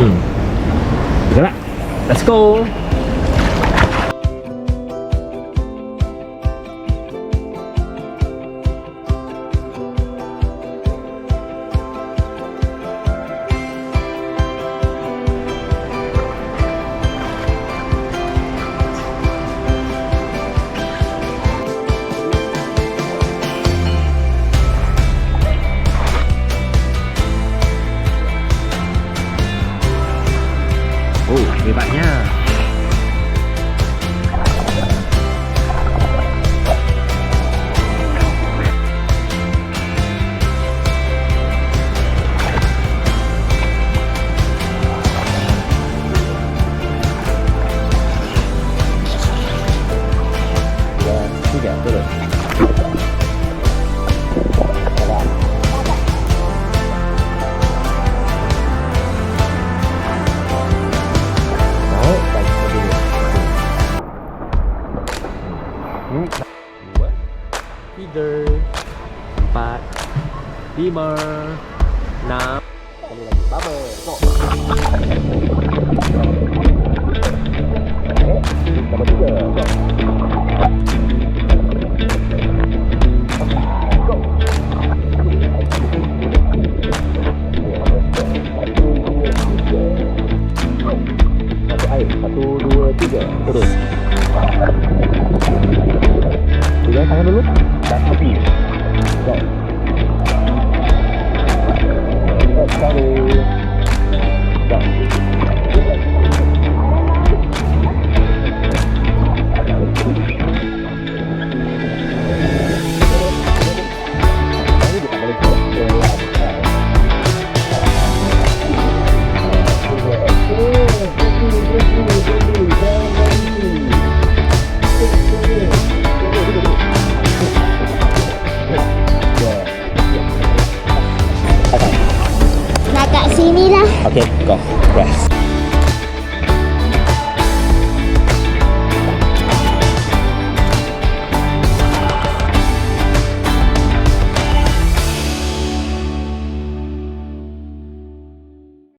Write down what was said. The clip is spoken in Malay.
Gerak. Let's go. Oh, hebatnya. Tiga, turun. Dua, tiga, empat, lima, enam. Kali lagi, bubble. Nombor tiga. Masuk air. 1, 2, 3. Turun. Pegang tangan dulu. Dan api. Go. Let's go. Go. Nak kat sini lah. Okay, go. Rest.